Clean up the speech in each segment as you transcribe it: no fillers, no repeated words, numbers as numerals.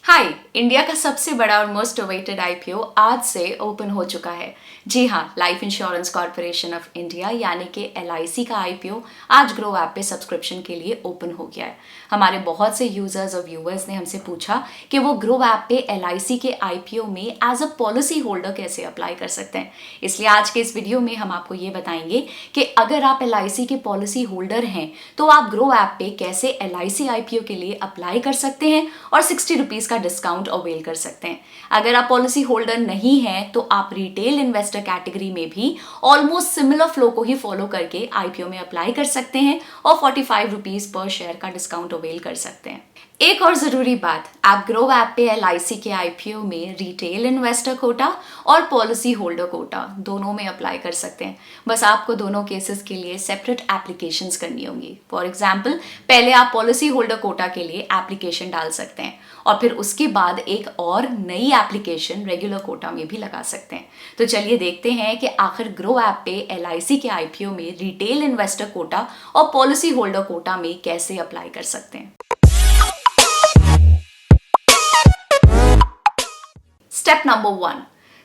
हाय, India का सबसे बड़ा और मोस्ट अवेटेड आईपीओ आज से ओपन हो चुका है। जी हाँ, life insurance corporation of India यानी कि एलआईसी का आईपीओ आज ग्रो ऐप पे सब्सक्रिप्शन के लिए ओपन हो गया है। हमारे बहुत से यूजर्स और व्यूअर्स ने हमसे पूछा कि वो ग्रो ऐप पे एलआईसी के आईपीओ में एज अ पॉलिसी होल्डर कैसे अप्लाई कर सकते हैं। इसलिए आज के इस वीडियो में हम आपको ये बताएंगे कि अगर आप एलआईसी के पॉलिसी होल्डर हैं तो आप ग्रो ऐप पे कैसे एलआईसी आईपीओ के लिए अप्लाई कर सकते हैं और 60 रुपीज का डिस्काउंट अवेल कर सकते हैं। अगर आप पॉलिसी होल्डर नहीं हैं तो आप रिटेल इन्वेस्टर कैटेगरी में भी ऑलमोस्ट सिमिलर फ्लो को ही फॉलो करके आईपीओ में अप्लाई कर सकते हैं और 45 रुपीज पर शेयर का डिस्काउंट अवेल कर सकते हैं। एक और जरूरी बात, आप ग्रो ऐप पे एलआईसी के आईपीओ में रिटेल इन्वेस्टर कोटा और पॉलिसी होल्डर कोटा दोनों में अप्लाई कर सकते हैं। बस आपको दोनों केसेस के लिए सेपरेट एप्लीकेशंस करनी होंगी। फॉर एग्जांपल, पहले आप पॉलिसी होल्डर कोटा के लिए एप्लीकेशन डाल सकते हैं और फिर उसके बाद एक और नई एप्लीकेशन रेगुलर कोटा में भी लगा सकते हैं। तो चलिए देखते हैं कि आखिर ग्रो ऐप पे एलआईसी के आईपीओ में रिटेल इन्वेस्टर कोटा और पॉलिसी होल्डर कोटा में कैसे अप्लाई कर सकते हैं। स्टेप नंबर 1,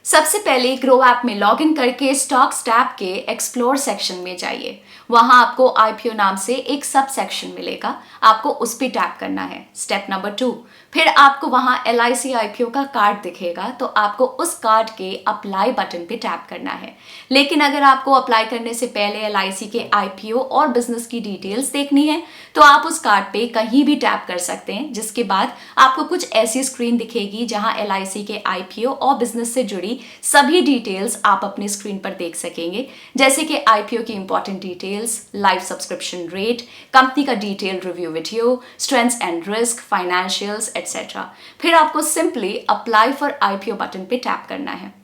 सबसे पहले ग्रो ऐप में लॉग इन करके स्टॉक्स टैब के एक्सप्लोर सेक्शन में जाइए। वहां आपको आईपीओ नाम से एक सब सेक्शन मिलेगा, आपको उस पर टैप करना है। स्टेप नंबर 2, फिर आपको वहां एलआईसी आईपीओ का कार्ड दिखेगा तो आपको उस कार्ड के अप्लाई बटन पे टैप करना है। लेकिन अगर आपको अप्लाई करने से पहले एलआईसी के आईपीओ और बिजनेस की डिटेल्स देखनी है तो आप उस कार्ड पे कहीं भी टैप कर सकते हैं, जिसके बाद आपको कुछ ऐसी स्क्रीन दिखेगी जहां एलआईसी के आईपीओ और बिजनेस से जुड़ी सभी डिटेल्स आप अपनी स्क्रीन पर देख सकेंगे, जैसे कि आईपीओ की important details, live subscription rate, company का detail review video, strengths and risk, financials etcetera. फिर आपको simply apply for IPO button पे टैप करना है।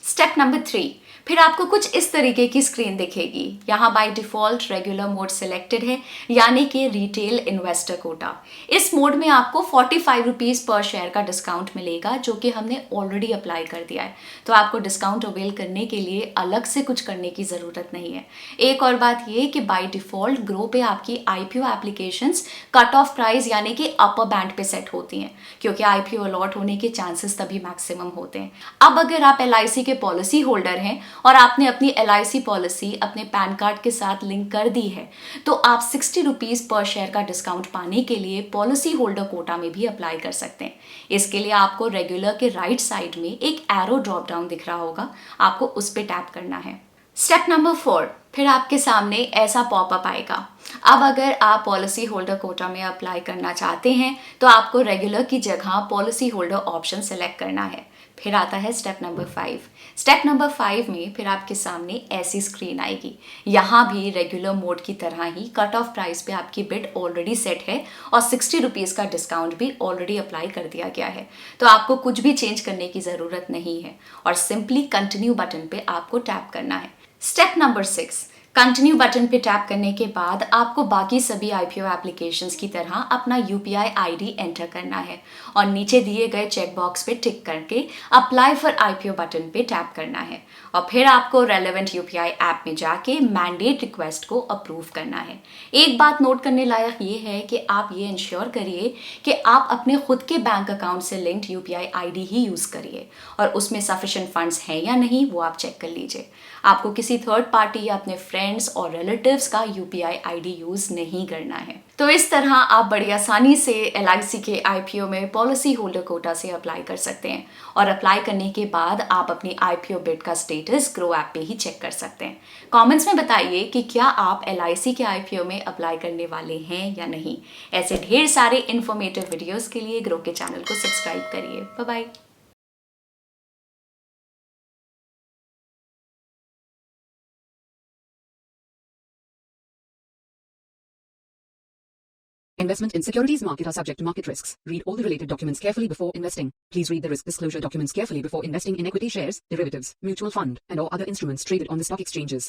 स्टेप नंबर 3, फिर आपको कुछ इस तरीके की स्क्रीन दिखेगी। यहाँ by default regular mode selected है, यानी कि रिटेल इन्वेस्टर कोटा। इस मोड में आपको 45 रुपीज पर शेयर का डिस्काउंट मिलेगा, जो कि हमने ऑलरेडी अप्लाई कर दिया है। तो आपको डिस्काउंट अवेल करने के लिए अलग से कुछ करने की ज़रूरत नहीं है। एक और बात ये कि बाय डिफॉल्ट ग्रो पे आपकी IPO applications cut off price यानी कि अपर बैंड पे सेट होती हैं, क्योंकि आईपीओ अलॉट होने के चांसेस तभी मैक्सिमम होते हैं। अब अगर आप एलआईसी के पॉलिसी होल्डर हैं और आपने अपनी एलआईसी पॉलिसी अपने पैन कार्ड के साथ लिंक कर दी है तो आप 60 रुपीज पर शेयर का डिस्काउंट पाने के लिए पॉलिसी होल्डर कोटा में भी अप्लाई कर सकते हैं। इसके लिए आपको रेगुलर के राइट साइड में एक एरो ड्रॉप डाउन दिख रहा होगा, आपको उस पर टैप करना है। स्टेप नंबर 4, फिर आपके सामने ऐसा पॉपअप आएगा। अब अगर आप पॉलिसी होल्डर कोटा में अप्लाई करना चाहते हैं तो आपको रेगुलर की जगह पॉलिसी होल्डर ऑप्शन सेलेक्ट करना है। फिर आता है स्टेप नंबर 5। स्टेप नंबर 5 में फिर आपके सामने ऐसी स्क्रीन आएगी। यहाँ भी रेगुलर मोड की तरह ही कट ऑफ प्राइस पे आपकी बिड ऑलरेडी सेट है और 60 रुपीज़ का डिस्काउंट भी ऑलरेडी अप्लाई कर दिया गया है। तो आपको कुछ भी चेंज करने की ज़रूरत नहीं है और सिंपली कंटिन्यू बटन पे आपको टैप करना है। स्टेप नंबर 6, कंटिन्यू बटन पे टैप करने के बाद आपको बाकी सभी आईपीओ एप्लीकेशंस की तरह अपना यूपीआई आईडी एंटर करना है और नीचे दिए गए चेक बॉक्स पे टिक करके अप्लाई फॉर आईपीओ बटन पे टैप करना है और फिर आपको रेलेवेंट यूपीआई ऐप में जाके मैंडेट रिक्वेस्ट को अप्रूव करना है। एक बात नोट करने लायक ये है कि आप ये इंश्योर करिए कि आप अपने खुद के बैंक अकाउंट से लिंक्ड यूपीआई आईडी ही यूज़ करिए और उसमें सफिशिएंट फंड्स हैं या नहीं वो आप चेक कर लीजिए। आपको किसी थर्ड पार्टी या अपने फ्रेंड्स और रिलेटिव्स का यूपीआई आईडी यूज़ नहीं करना है। तो इस तरह आप बड़ी आसानी से एलआईसी के आईपीओ में पॉलिसी होल्डर कोटा से अप्लाई कर सकते हैं और अप्लाई करने के बाद आप अपनी आईपीओ बिड का स्टेटस ग्रो ऐप पे ही चेक कर सकते हैं। कमेंट्स में बताइए कि क्या आप एलआईसी के आईपीओ में अप्लाई करने वाले हैं या नहीं। ऐसे ढेर सारे इन्फॉर्मेटिव वीडियोस के लिए ग्रो के चैनल को सब्सक्राइब करिए। Bye bye. Investment in securities market are subject to market risks. Read all the related documents carefully before investing. Please read the risk disclosure documents carefully before investing in equity shares, derivatives, mutual fund, and or other instruments traded on the stock exchanges.